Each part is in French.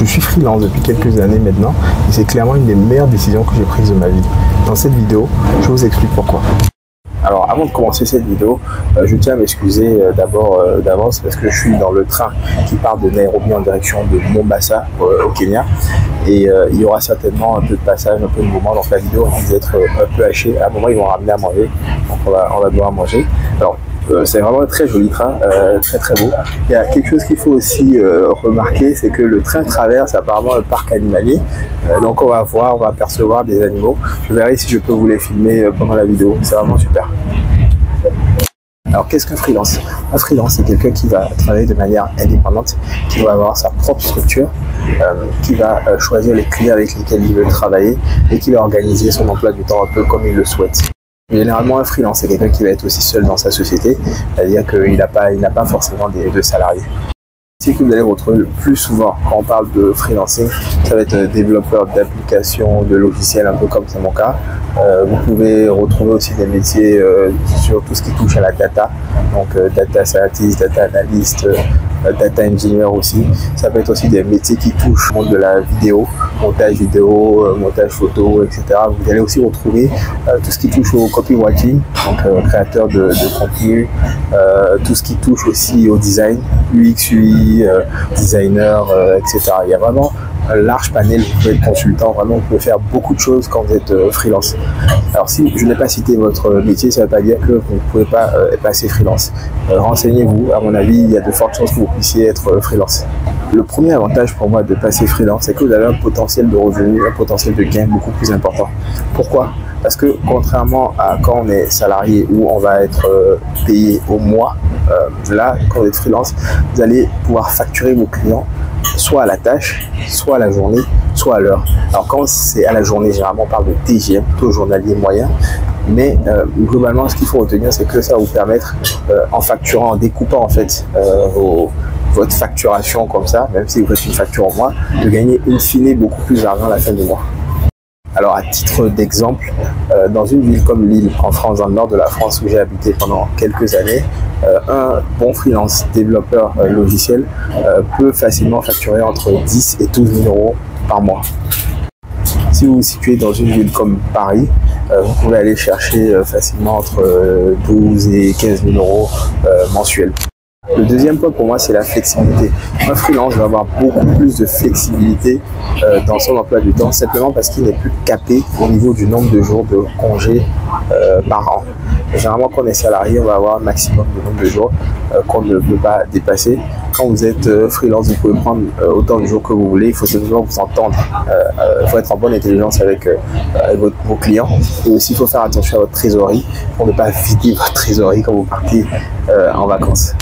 Je suis freelance depuis quelques années maintenant et c'est clairement une des meilleures décisions que j'ai prises de ma vie. Dans cette vidéo, je vous explique pourquoi. Alors avant de commencer cette vidéo, je tiens à m'excuser d'abord d'avance parce que je suis dans le train qui part de Nairobi en direction de Mombasa au Kenya et il y aura certainement un peu de passage, un peu de mouvement, donc la vidéo risque d'être un peu hachée. À un moment ils vont ramener à manger, donc on va devoir manger. Alors c'est vraiment un très joli train, très beau. Il y a quelque chose qu'il faut aussi remarquer, c'est que le train traverse apparemment un parc animalier. Donc on va voir, on va apercevoir des animaux. Je verrai si je peux vous les filmer pendant la vidéo. C'est vraiment super. Alors qu'est-ce qu'un freelance? Un freelance, c'est quelqu'un qui va travailler de manière indépendante, qui va avoir sa propre structure, qui va choisir les clients avec lesquels il veut travailler et qui va organiser son emploi du temps un peu comme il le souhaite. Généralement, un freelance, c'est quelqu'un qui va être aussi seul dans sa société, c'est-à-dire qu'il n'a pas forcément de salariés. Ce que vous allez retrouver le plus souvent quand on parle de freelancing, ça va être développeur d'applications, de logiciels, un peu comme c'est mon cas. Vous pouvez retrouver aussi des métiers sur tout ce qui touche à la data, donc data scientist, data analyst, data engineer aussi. Ça peut être aussi des métiers qui touchent au monde de la vidéo, montage vidéo, montage photo, etc. Vous allez aussi retrouver tout ce qui touche au copywriting, donc créateur de contenu, tout ce qui touche aussi au design, UX, UI, designer, etc. Il y a vraiment un large panel, vous pouvez être consultant, vraiment vous pouvez faire beaucoup de choses quand vous êtes freelance. Alors si je n'ai pas cité votre métier, ça ne veut pas dire que vous ne pouvez pas passer freelance. Renseignez-vous, à mon avis, il y a de fortes chances que vous puissiez être freelance. Le premier avantage pour moi de passer freelance, c'est que vous avez un potentiel de revenus, un potentiel de gain beaucoup plus important. Pourquoi? Parce que contrairement à quand on est salarié où on va être payé au mois, là, quand vous êtes freelance, vous allez pouvoir facturer vos clients soit à la tâche, soit à la journée, soit à l'heure. Alors quand c'est à la journée, généralement on parle de TGM, taux journalier moyen, mais globalement ce qu'il faut retenir, c'est que ça va vous permettre, en facturant, en découpant en fait votre facturation comme ça, même si vous faites une facture au mois, de gagner in fine beaucoup plus d'argent à la fin du mois. Alors à titre d'exemple, dans une ville comme Lille, en France, dans le nord de la France où j'ai habité pendant quelques années, un bon freelance développeur logiciel peut facilement facturer entre 10 et 12 000 euros par mois. Si vous vous situez dans une ville comme Paris, vous pouvez aller chercher facilement entre 12 et 15 000 euros mensuels. Le deuxième point pour moi, c'est la flexibilité. Un freelance va avoir beaucoup plus de flexibilité dans son emploi du temps, simplement parce qu'il n'est plus capé au niveau du nombre de jours de congés par an. Généralement, quand on est salarié, on va avoir un maximum de nombre de jours qu'on ne peut pas dépasser. Quand vous êtes freelance, vous pouvez prendre autant de jours que vous voulez. Il faut simplement vous entendre. Il faut être en bonne intelligence avec vos clients. Et aussi, il faut faire attention à votre trésorerie pour ne pas vider votre trésorerie quand vous partez en vacances.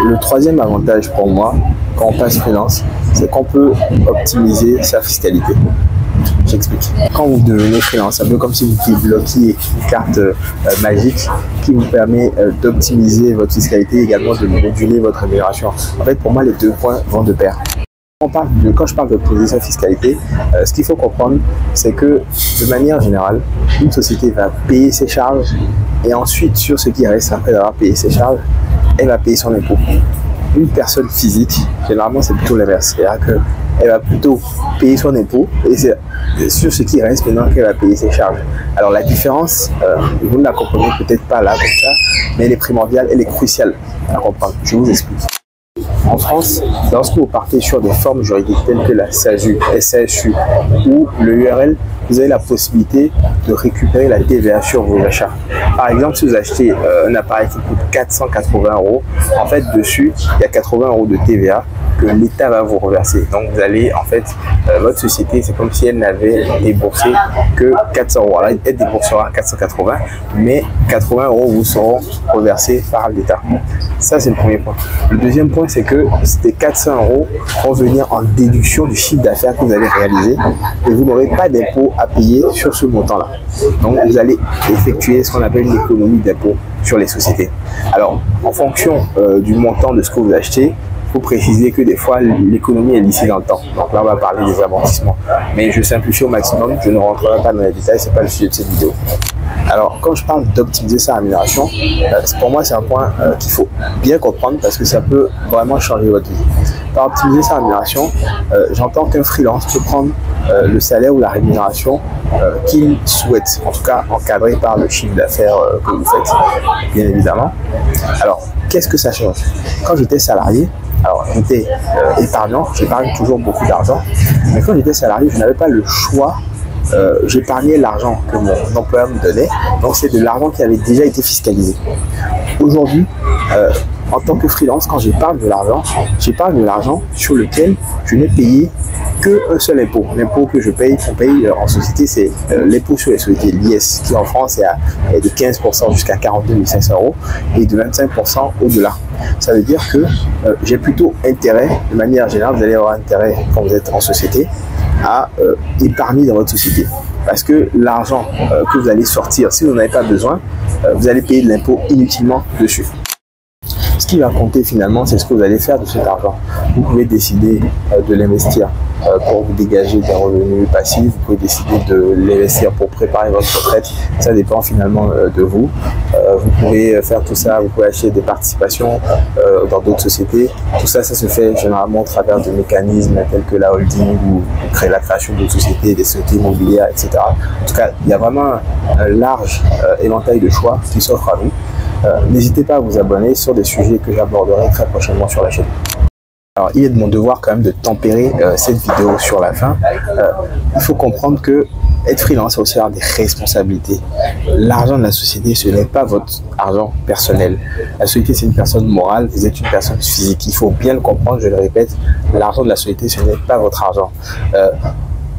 Le troisième avantage pour moi, quand on passe freelance, c'est qu'on peut optimiser sa fiscalité. J'explique. Quand vous devenez freelance, c'est un peu comme si vous débloquiez une carte magique qui vous permet d'optimiser votre fiscalité et également de moduler votre rémunération. En fait, pour moi, les deux points vont de pair. Quand je parle d'optimiser sa fiscalité, ce qu'il faut comprendre, c'est que de manière générale, une société va payer ses charges et ensuite, sur ce qui reste après avoir payé ses charges, elle va payer son impôt. Une personne physique, généralement, c'est plutôt l'inverse. C'est-à-dire qu'elle va plutôt payer son impôt et c'est sur ce qui reste maintenant qu'elle va payer ses charges. Alors la différence, vous ne la comprenez peut-être pas là comme ça, mais elle est primordiale, elle est cruciale à comprendre. Je vous explique. En France, lorsque vous partez sur des formes juridiques telles que la SASU, SASU ou le URL, vous avez la possibilité de récupérer la TVA sur vos achats. Par exemple, si vous achetez un appareil qui coûte 480 euros, en fait, dessus, il y a 80 euros de TVA que l'État va vous reverser. Donc, vous allez, en fait, votre société, c'est comme si elle n'avait déboursé que 400 euros. Alors, elle déboursera 480, mais 80 euros vous seront reversés par l'État. Ça, c'est le premier point. Le deuxième point, c'est que ces 400 euros vont venir en déduction du chiffre d'affaires que vous allez réaliser et vous n'aurez pas d'impôt à payer sur ce montant-là. Donc, vous allez effectuer ce qu'on appelle une économie d'impôt sur les sociétés. Alors, en fonction du montant de ce que vous achetez, il faut préciser que des fois, l'économie est lissée dans le temps. Donc là, on va parler des amortissements. Mais je simplifie au maximum, je ne rentrerai pas dans les détails, ce n'est pas le sujet de cette vidéo. Alors, quand je parle d'optimiser sa rémunération, pour moi, c'est un point qu'il faut bien comprendre parce que ça peut vraiment changer votre vie. Par optimiser sa rémunération, j'entends qu'un freelance peut prendre le salaire ou la rémunération qu'il souhaite, en tout cas encadré par le chiffre d'affaires que vous faites, bien évidemment. Alors, qu'est-ce que ça change? Quand j'étais salarié, alors j'étais épargnant, j'épargne toujours beaucoup d'argent, mais quand j'étais salarié, je n'avais pas le choix. J'épargnais l'argent que mon employeur me donnait, donc c'est de l'argent qui avait déjà été fiscalisé. Aujourd'hui, en tant que freelance, quand j'épargne de l'argent sur lequel je n'ai payé qu'un seul impôt. L'impôt que je paye, qu'on paye en société, c'est l'impôt sur les sociétés, l'IS, qui en France est de 15% jusqu'à 42 500 € et de 25% au-delà. Ça veut dire que j'ai plutôt intérêt, de manière générale, vous allez avoir intérêt quand vous êtes en société, à épargner dans votre société. Parce que l'argent que vous allez sortir, si vous n'en avez pas besoin, vous allez payer de l'impôt inutilement dessus. Ce qui va compter finalement, c'est ce que vous allez faire de cet argent. Vous pouvez décider de l'investir pour vous dégager des revenus passifs, vous pouvez décider de l'investir pour préparer votre retraite, ça dépend finalement de vous. Vous pouvez faire tout ça, vous pouvez acheter des participations dans d'autres sociétés. Tout ça, ça se fait généralement au travers de mécanismes tels que la holding ou créer la création d'autres sociétés, des sociétés immobilières, etc. En tout cas, il y a vraiment un large éventail de choix qui s'offre à vous. N'hésitez pas à vous abonner sur des sujets que j'aborderai très prochainement sur la chaîne. Alors, il est de mon devoir quand même de tempérer cette vidéo sur la fin. Il faut comprendre que être freelance, c'est aussi avoir des responsabilités. L'argent de la société, ce n'est pas votre argent personnel. La société, c'est une personne morale, vous êtes une personne physique. Il faut bien le comprendre, je le répète, l'argent de la société, ce n'est pas votre argent.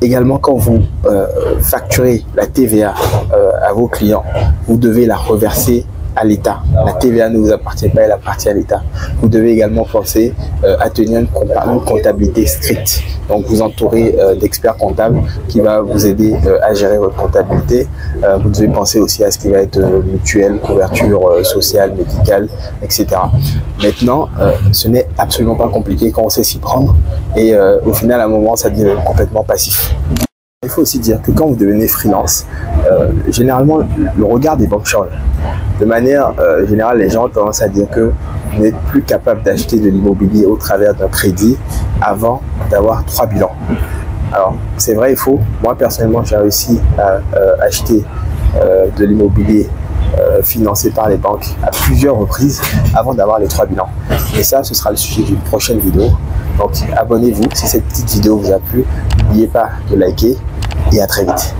Également, quand vous facturez la TVA à vos clients, vous devez la reverser à l'État. La TVA ne vous appartient pas, elle appartient à l'État. Vous devez également penser à tenir une comptabilité stricte. Donc, vous entourez d'experts comptables qui va vous aider à gérer votre comptabilité. Vous devez penser aussi à ce qui va être mutuelle, couverture sociale, médicale, etc. Maintenant, ce n'est absolument pas compliqué quand on sait s'y prendre. Et au final, à un moment, ça devient complètement passif. Il faut aussi dire que quand vous devenez freelance, généralement, le regard des banques change. De manière générale, les gens ont tendance à dire que vous n'êtes plus capable d'acheter de l'immobilier au travers d'un crédit avant d'avoir 3 bilans. Alors, c'est vrai, il faut. Moi, personnellement, j'ai réussi à acheter de l'immobilier financé par les banques à plusieurs reprises avant d'avoir les 3 bilans. Et ça, ce sera le sujet d'une prochaine vidéo. Donc, abonnez-vous si cette petite vidéo vous a plu. N'oubliez pas de liker et à très vite.